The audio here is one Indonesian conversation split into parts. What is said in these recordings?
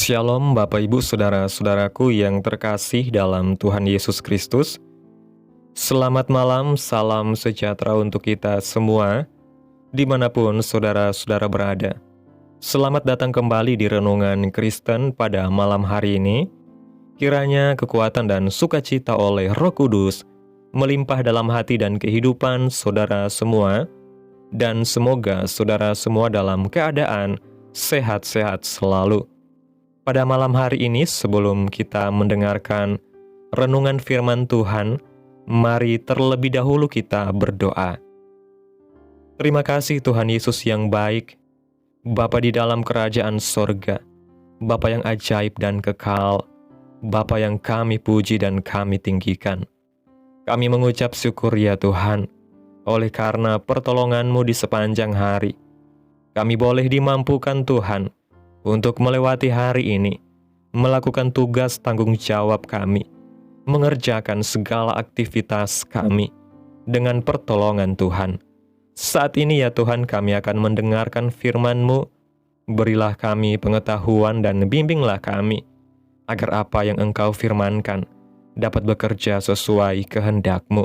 Shalom Bapak Ibu Saudara-saudaraku yang terkasih dalam Tuhan Yesus Kristus. Selamat malam, salam sejahtera untuk kita semua, dimanapun saudara-saudara berada. Selamat datang kembali di Renungan Kristen pada malam hari ini. Kiranya kekuatan dan sukacita oleh Roh Kudus melimpah dalam hati dan kehidupan saudara semua, dan semoga saudara semua dalam keadaan sehat-sehat selalu. Pada malam hari ini, sebelum kita mendengarkan renungan firman Tuhan, mari terlebih dahulu kita berdoa. Terima kasih Tuhan Yesus yang baik, Bapa di dalam kerajaan sorga, Bapa yang ajaib dan kekal, Bapa yang kami puji dan kami tinggikan. Kami mengucap syukur ya Tuhan, oleh karena pertolongan-Mu di sepanjang hari. Kami boleh dimampukan Tuhan, untuk melewati hari ini, melakukan tugas tanggung jawab kami, mengerjakan segala aktivitas kami, dengan pertolongan Tuhan. Saat ini ya Tuhan, kami akan mendengarkan firman-Mu, berilah kami pengetahuan dan bimbinglah kami, agar apa yang Engkau firmankan dapat bekerja sesuai kehendak-Mu.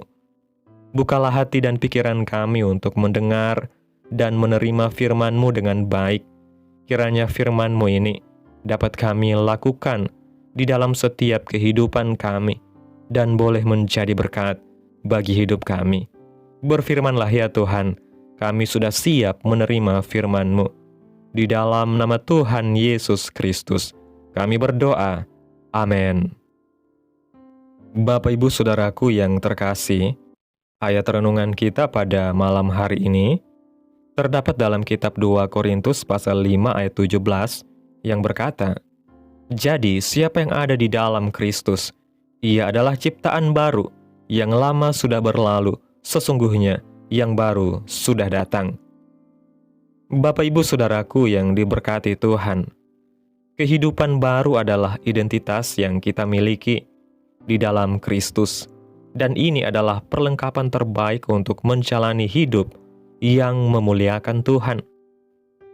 Bukalah hati dan pikiran kami untuk mendengar dan menerima firman-Mu dengan baik. Kiranya firman-Mu ini dapat kami lakukan di dalam setiap kehidupan kami dan boleh menjadi berkat bagi hidup kami. Berfirmanlah ya Tuhan, kami sudah siap menerima firman-Mu. Di dalam nama Tuhan Yesus Kristus, kami berdoa. Amin. Bapak Ibu Saudaraku yang terkasih, ayat renungan kita pada malam hari ini terdapat dalam kitab 2 Korintus pasal 5 ayat 17 yang berkata, "Jadi siapa yang ada di dalam Kristus, ia adalah ciptaan baru, yang lama sudah berlalu, sesungguhnya yang baru sudah datang." Bapak Ibu Saudaraku yang diberkati Tuhan, kehidupan baru adalah identitas yang kita miliki di dalam Kristus, dan ini adalah perlengkapan terbaik untuk menjalani hidup yang memuliakan Tuhan.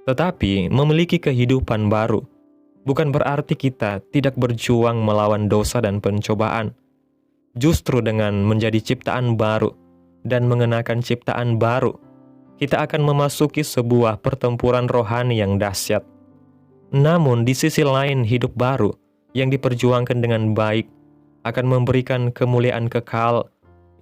Tetapi memiliki kehidupan baru bukan berarti kita tidak berjuang melawan dosa dan pencobaan. Justru dengan menjadi ciptaan baru dan mengenakan ciptaan baru, kita akan memasuki sebuah pertempuran rohani yang dahsyat. Namun di sisi lain, hidup baru yang diperjuangkan dengan baik akan memberikan kemuliaan kekal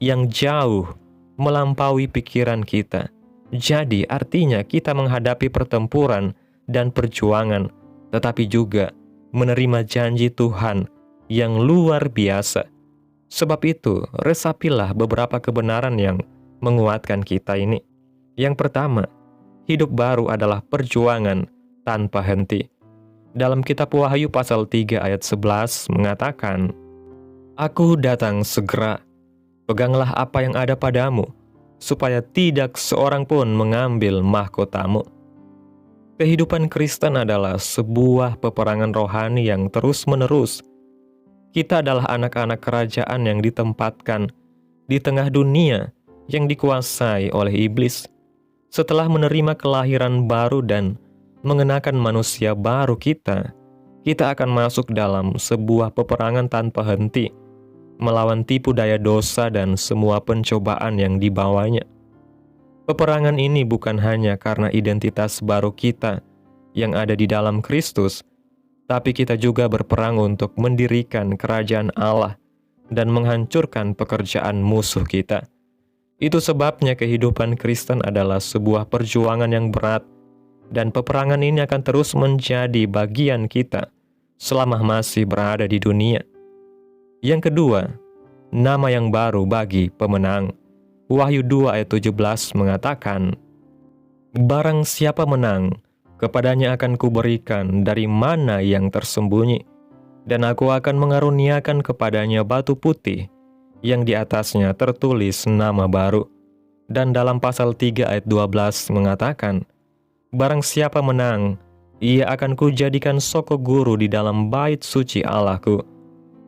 yang jauh melampaui pikiran kita. Jadi artinya kita menghadapi pertempuran dan perjuangan, tetapi juga menerima janji Tuhan yang luar biasa. Sebab itu, resapilah beberapa kebenaran yang menguatkan kita ini. Yang pertama, hidup baru adalah perjuangan tanpa henti. Dalam kitab Wahyu pasal 3 ayat 11 mengatakan, "Aku datang segera, peganglah apa yang ada padamu, supaya tidak seorang pun mengambil mahkotamu." Kehidupan Kristen adalah sebuah peperangan rohani yang terus-menerus. Kita adalah anak-anak kerajaan yang ditempatkan di tengah dunia yang dikuasai oleh iblis. Setelah menerima kelahiran baru dan mengenakan manusia baru kita akan masuk dalam sebuah peperangan tanpa henti, melawan tipu daya dosa dan semua pencobaan yang dibawanya. Peperangan ini bukan hanya karena identitas baru kita yang ada di dalam Kristus, tapi kita juga berperang untuk mendirikan kerajaan Allah dan menghancurkan pekerjaan musuh kita. Itu sebabnya kehidupan Kristen adalah sebuah perjuangan yang berat, dan peperangan ini akan terus menjadi bagian kita selama masih berada di dunia. Yang kedua, nama yang baru bagi pemenang. Wahyu 2 ayat 17 mengatakan, "Barang siapa menang, kepadanya akan kuberikan dari mana yang tersembunyi, dan aku akan mengaruniakan kepadanya batu putih, yang di atasnya tertulis nama baru." Dan dalam pasal 3 ayat 12 mengatakan, "Barang siapa menang, ia akan kujadikan soko guru di dalam bait suci Allahku,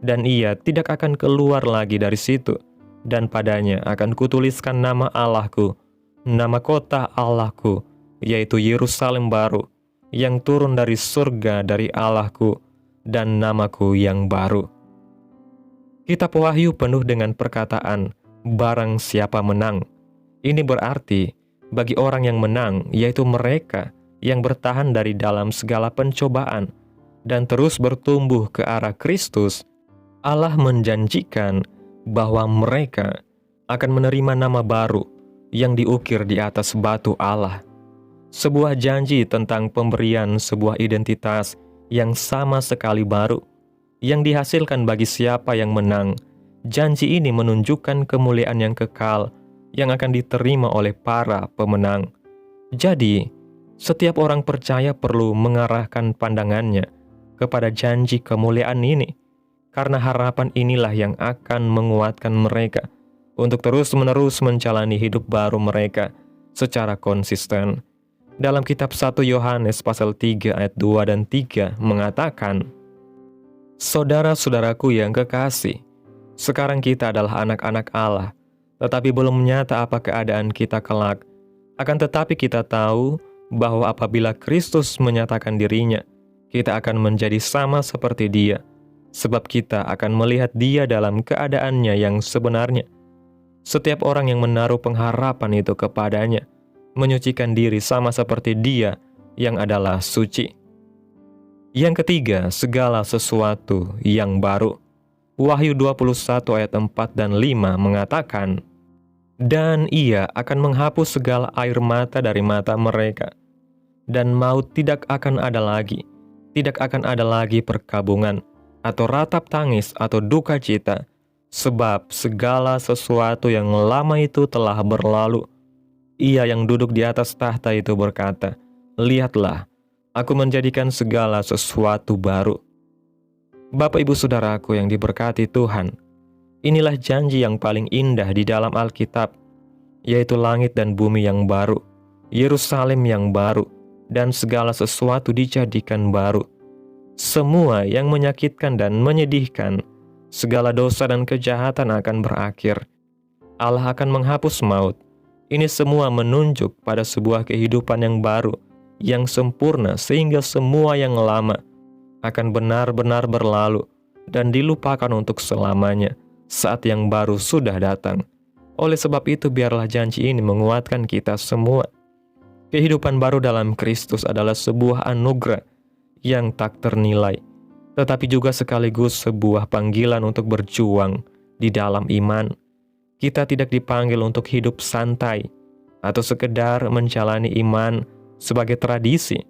dan ia tidak akan keluar lagi dari situ, dan padanya akan kutuliskan nama Allahku, nama kota Allahku, yaitu Yerusalem baru, yang turun dari surga dari Allahku, dan namaku yang baru. Kitab Wahyu penuh dengan perkataan, barang siapa menang. Ini berarti, bagi orang yang menang, yaitu mereka yang bertahan dari dalam segala pencobaan dan terus bertumbuh ke arah Kristus, Allah menjanjikan bahwa mereka akan menerima nama baru yang diukir di atas batu Allah. Sebuah janji tentang pemberian sebuah identitas yang sama sekali baru, yang dihasilkan bagi siapa yang menang. Janji ini menunjukkan kemuliaan yang kekal yang akan diterima oleh para pemenang. Jadi, setiap orang percaya perlu mengarahkan pandangannya kepada janji kemuliaan ini, karena harapan inilah yang akan menguatkan mereka untuk terus-menerus menjalani hidup baru mereka secara konsisten. Dalam kitab 1 Yohanes pasal 3 ayat 2 dan 3 mengatakan, "Saudara-saudaraku yang kekasih, sekarang kita adalah anak-anak Allah, tetapi belum nyata apa keadaan kita kelak. Akan tetapi kita tahu bahwa apabila Kristus menyatakan dirinya, kita akan menjadi sama seperti Dia, sebab kita akan melihat Dia dalam keadaannya yang sebenarnya." Setiap orang yang menaruh pengharapan itu kepadanya, menyucikan diri sama seperti Dia yang adalah suci. Yang ketiga, segala sesuatu yang baru. Wahyu 21 ayat 4 dan 5 mengatakan, "Dan Ia akan menghapus segala air mata dari mata mereka, dan maut tidak akan ada lagi, tidak akan ada lagi perkabungan, atau ratap tangis atau duka cita, sebab segala sesuatu yang lama itu telah berlalu." Ia yang duduk di atas tahta itu berkata, "Lihatlah, aku menjadikan segala sesuatu baru." Bapak Ibu Saudaraku yang diberkati Tuhan, inilah janji yang paling indah di dalam Alkitab, yaitu langit dan bumi yang baru, Yerusalem yang baru, dan segala sesuatu dijadikan baru. Semua yang menyakitkan dan menyedihkan, segala dosa dan kejahatan akan berakhir. Allah akan menghapus maut. Ini semua menunjuk pada sebuah kehidupan yang baru, yang sempurna, sehingga semua yang lama akan benar-benar berlalu dan dilupakan untuk selamanya saat yang baru sudah datang. Oleh sebab itu, biarlah janji ini menguatkan kita semua. Kehidupan baru dalam Kristus adalah sebuah anugerah yang tak ternilai, tetapi juga sekaligus sebuah panggilan untuk berjuang di dalam iman. Kita tidak dipanggil untuk hidup santai atau sekedar menjalani iman sebagai tradisi,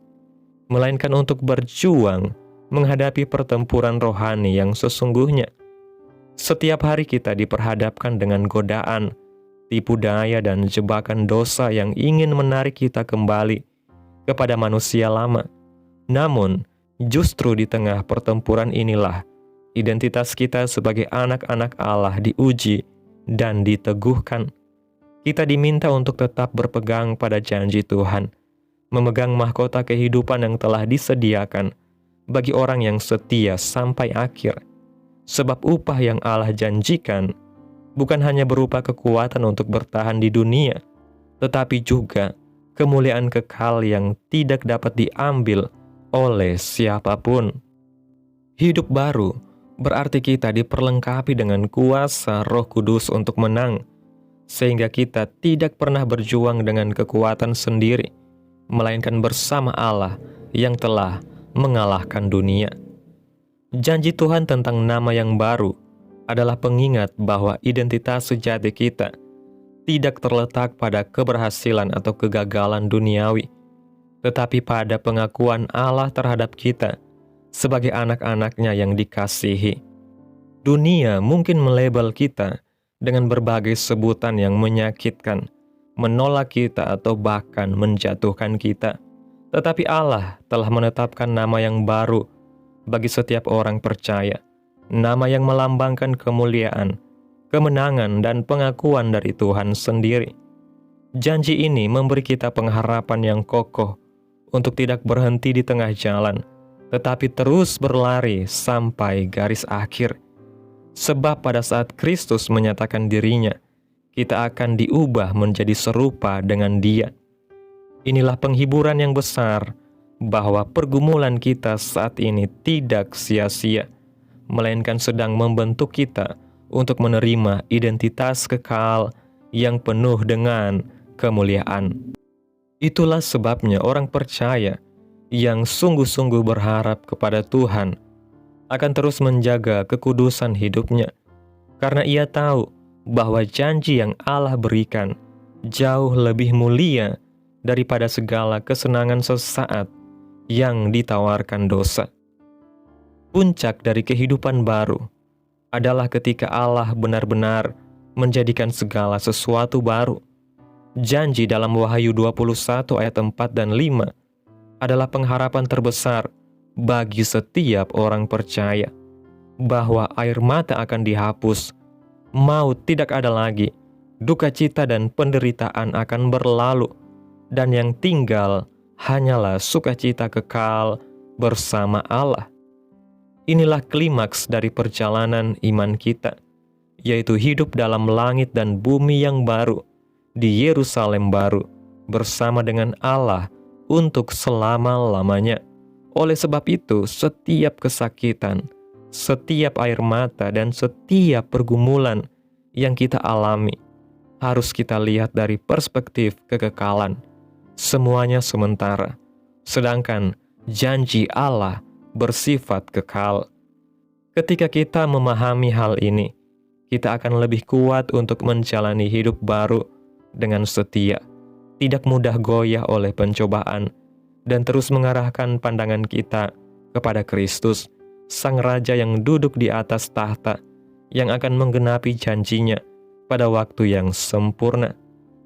melainkan untuk berjuang menghadapi pertempuran rohani yang sesungguhnya. Setiap hari kita diperhadapkan dengan godaan, tipu daya, dan jebakan dosa yang ingin menarik kita kembali kepada manusia lama. Namun, justru di tengah pertempuran inilah identitas kita sebagai anak-anak Allah diuji dan diteguhkan. Kita diminta untuk tetap berpegang pada janji Tuhan, memegang mahkota kehidupan yang telah disediakan bagi orang yang setia sampai akhir. Sebab upah yang Allah janjikan bukan hanya berupa kekuatan untuk bertahan di dunia, tetapi juga kemuliaan kekal yang tidak dapat diambil oleh siapapun. Hidup baru berarti kita diperlengkapi dengan kuasa Roh Kudus untuk menang, sehingga kita tidak pernah berjuang dengan kekuatan sendiri, melainkan bersama Allah yang telah mengalahkan dunia. Janji Tuhan tentang nama yang baru adalah pengingat bahwa identitas sejati kita tidak terletak pada keberhasilan atau kegagalan duniawi, tetapi pada pengakuan Allah terhadap kita sebagai anak-anaknya yang dikasihi. Dunia mungkin melabel kita dengan berbagai sebutan yang menyakitkan, menolak kita, atau bahkan menjatuhkan kita. Tetapi Allah telah menetapkan nama yang baru bagi setiap orang percaya, nama yang melambangkan kemuliaan, kemenangan, dan pengakuan dari Tuhan sendiri. Janji ini memberi kita pengharapan yang kokoh untuk tidak berhenti di tengah jalan, tetapi terus berlari sampai garis akhir. Sebab pada saat Kristus menyatakan dirinya, kita akan diubah menjadi serupa dengan Dia. Inilah penghiburan yang besar bahwa pergumulan kita saat ini tidak sia-sia, melainkan sedang membentuk kita untuk menerima identitas kekal yang penuh dengan kemuliaan. Itulah sebabnya orang percaya yang sungguh-sungguh berharap kepada Tuhan akan terus menjaga kekudusan hidupnya, karena ia tahu bahwa janji yang Allah berikan jauh lebih mulia daripada segala kesenangan sesaat yang ditawarkan dosa. Puncak dari kehidupan baru adalah ketika Allah benar-benar menjadikan segala sesuatu baru. Janji dalam Wahyu 21 ayat 4 dan 5 adalah pengharapan terbesar bagi setiap orang percaya, bahwa air mata akan dihapus, maut tidak ada lagi, duka cita dan penderitaan akan berlalu, dan yang tinggal hanyalah sukacita kekal bersama Allah. Inilah klimaks dari perjalanan iman kita, yaitu hidup dalam langit dan bumi yang baru, di Yerusalem baru, bersama dengan Allah untuk selama-lamanya. Oleh sebab itu, setiap kesakitan, setiap air mata, dan setiap pergumulan yang kita alami harus kita lihat dari perspektif kekekalan. Semuanya sementara, sedangkan janji Allah bersifat kekal. Ketika kita memahami hal ini, kita akan lebih kuat untuk menjalani hidup baru dengan setia, tidak mudah goyah oleh pencobaan, dan terus mengarahkan pandangan kita kepada Kristus, Sang Raja yang duduk di atas tahta, yang akan menggenapi janjinya pada waktu yang sempurna.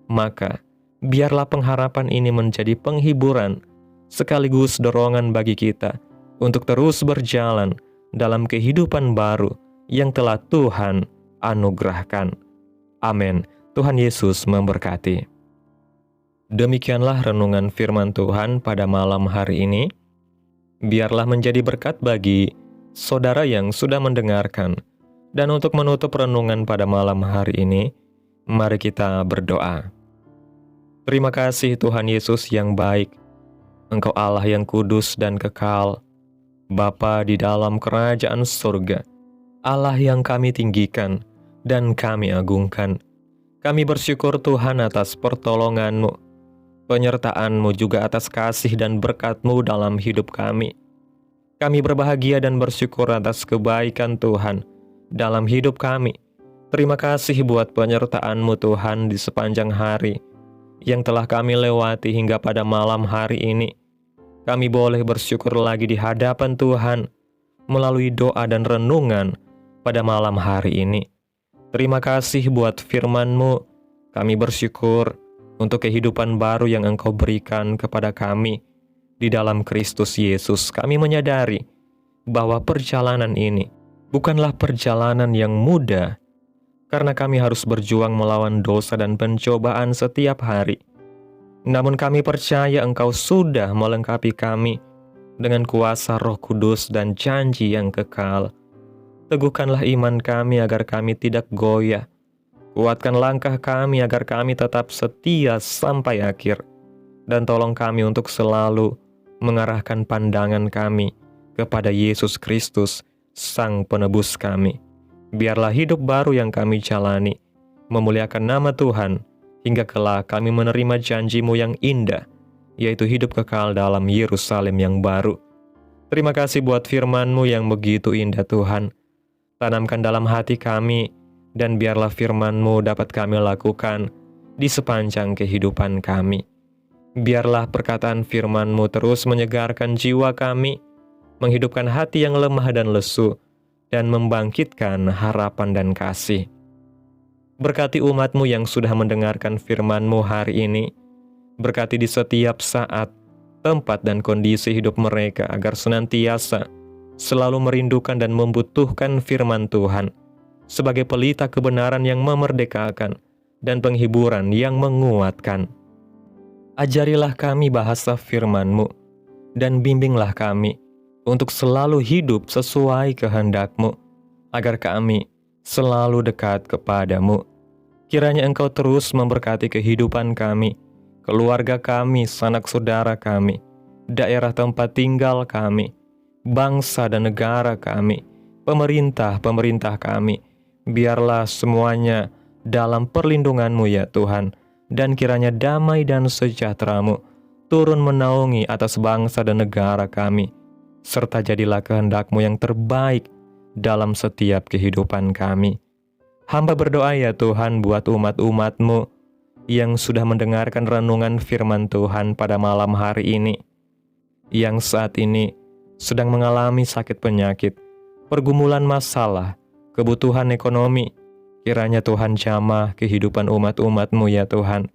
Maka, biarlah pengharapan ini menjadi penghiburan sekaligus dorongan bagi kita untuk terus berjalan dalam kehidupan baru yang telah Tuhan anugerahkan. Amin. Tuhan Yesus memberkati. Demikianlah renungan firman Tuhan pada malam hari ini. Biarlah menjadi berkat bagi saudara yang sudah mendengarkan. Dan untuk menutup renungan pada malam hari ini, mari kita berdoa. Terima kasih Tuhan Yesus yang baik, Engkau Allah yang kudus dan kekal, Bapa di dalam kerajaan surga, Allah yang kami tinggikan dan kami agungkan. Kami bersyukur Tuhan atas pertolongan-Mu, penyertaan-Mu juga atas kasih dan berkat-Mu dalam hidup kami. Kami berbahagia dan bersyukur atas kebaikan Tuhan dalam hidup kami. Terima kasih buat penyertaan-Mu Tuhan di sepanjang hari yang telah kami lewati hingga pada malam hari ini. Kami boleh bersyukur lagi di hadapan Tuhan melalui doa dan renungan pada malam hari ini. Terima kasih buat firman-Mu. Kami bersyukur untuk kehidupan baru yang Engkau berikan kepada kami di dalam Kristus Yesus. Kami menyadari bahwa perjalanan ini bukanlah perjalanan yang mudah, karena kami harus berjuang melawan dosa dan pencobaan setiap hari. Namun kami percaya Engkau sudah melengkapi kami dengan kuasa Roh Kudus dan janji yang kekal. Teguhkanlah iman kami agar kami tidak goyah. Kuatkan langkah kami agar kami tetap setia sampai akhir. Dan tolong kami untuk selalu mengarahkan pandangan kami kepada Yesus Kristus, Sang Penebus kami. Biarlah hidup baru yang kami jalani memuliakan nama Tuhan, hingga kelak kami menerima janji-Mu yang indah, yaitu hidup kekal dalam Yerusalem yang baru. Terima kasih buat firman-Mu yang begitu indah Tuhan. Tanamkan dalam hati kami, dan biarlah firman-Mu dapat kami lakukan di sepanjang kehidupan kami. Biarlah perkataan firman-Mu terus menyegarkan jiwa kami, menghidupkan hati yang lemah dan lesu, dan membangkitkan harapan dan kasih. Berkati umat-Mu yang sudah mendengarkan firman-Mu hari ini. Berkati di setiap saat, tempat dan kondisi hidup mereka agar senantiasa selalu merindukan dan membutuhkan firman Tuhan sebagai pelita kebenaran yang memerdekakan dan penghiburan yang menguatkan. Ajarilah kami bahasa firman-Mu dan bimbinglah kami untuk selalu hidup sesuai kehendak-Mu, agar kami selalu dekat kepada-Mu. Kiranya Engkau terus memberkati kehidupan kami, keluarga kami, sanak saudara kami, daerah tempat tinggal kami, bangsa dan negara kami, pemerintah-pemerintah kami. Biarlah semuanya dalam perlindungan-Mu ya Tuhan, dan kiranya damai dan sejahtera-Mu turun menaungi atas bangsa dan negara kami, serta jadilah kehendak-Mu yang terbaik dalam setiap kehidupan kami. Hamba berdoa ya Tuhan buat umat-umat-Mu yang sudah mendengarkan renungan firman Tuhan pada malam hari ini, yang saat ini sedang mengalami sakit penyakit, pergumulan masalah, kebutuhan ekonomi. Kiranya Tuhan jamah kehidupan umat-umat-Mu ya Tuhan.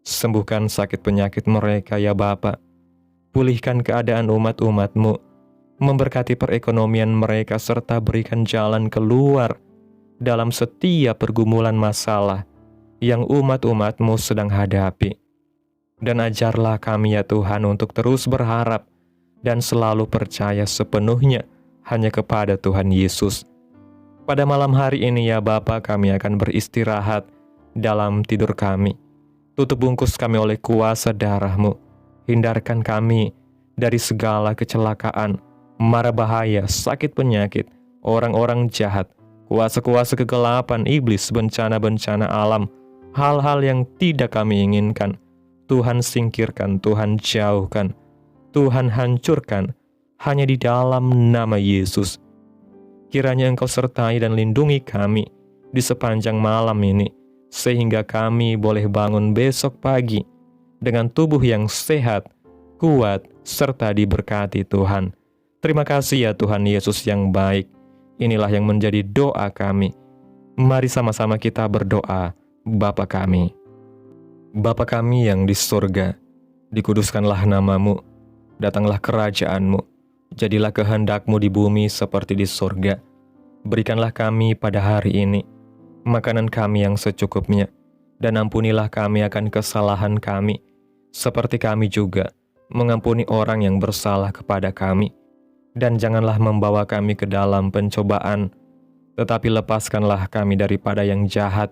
Sembuhkan sakit penyakit mereka ya Bapa. Pulihkan keadaan umat-umat-Mu. Memberkati perekonomian mereka serta berikan jalan keluar dalam setiap pergumulan masalah yang umat-umat-Mu sedang hadapi. Dan ajarlah kami ya Tuhan untuk terus berharap dan selalu percaya sepenuhnya hanya kepada Tuhan Yesus. Pada malam hari ini ya Bapa, kami akan beristirahat dalam tidur kami. Tutup bungkus kami oleh kuasa darah-Mu. Hindarkan kami dari segala kecelakaan, mara bahaya, sakit penyakit, orang-orang jahat, kuasa-kuasa kegelapan, iblis, bencana-bencana alam, hal-hal yang tidak kami inginkan. Tuhan singkirkan, Tuhan jauhkan, Tuhan hancurkan, hanya di dalam nama Yesus. Kiranya Engkau sertai dan lindungi kami di sepanjang malam ini, sehingga kami boleh bangun besok pagi dengan tubuh yang sehat, kuat, serta diberkati Tuhan. Terima kasih ya Tuhan Yesus yang baik. Inilah yang menjadi doa kami. Mari sama-sama kita berdoa. Bapa kami. Bapa kami yang di surga, dikuduskanlah nama-Mu, datanglah kerajaan-Mu, jadilah kehendak-Mu di bumi seperti di surga. Berikanlah kami pada hari ini makanan kami yang secukupnya, dan ampunilah kami akan kesalahan kami, seperti kami juga mengampuni orang yang bersalah kepada kami. Dan janganlah membawa kami ke dalam pencobaan, tetapi lepaskanlah kami daripada yang jahat,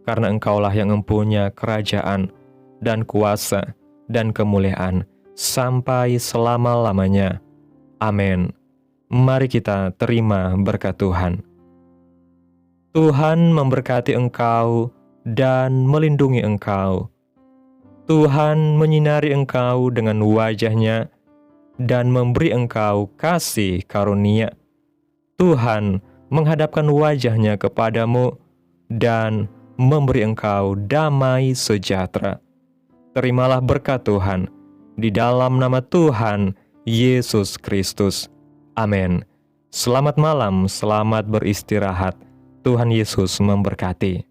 karena Engkaulah yang mempunyai kerajaan, dan kuasa, dan kemuliaan, sampai selama-lamanya. Amin. Mari kita terima berkat Tuhan. Tuhan memberkati engkau dan melindungi engkau. Tuhan menyinari engkau dengan wajah-Nya dan memberi engkau kasih karunia. Tuhan menghadapkan wajah-Nya kepadamu dan memberi engkau damai sejahtera. Terimalah berkat Tuhan di dalam nama Tuhan Yesus Kristus. Amin. Selamat malam, selamat beristirahat. Tuhan Yesus memberkati.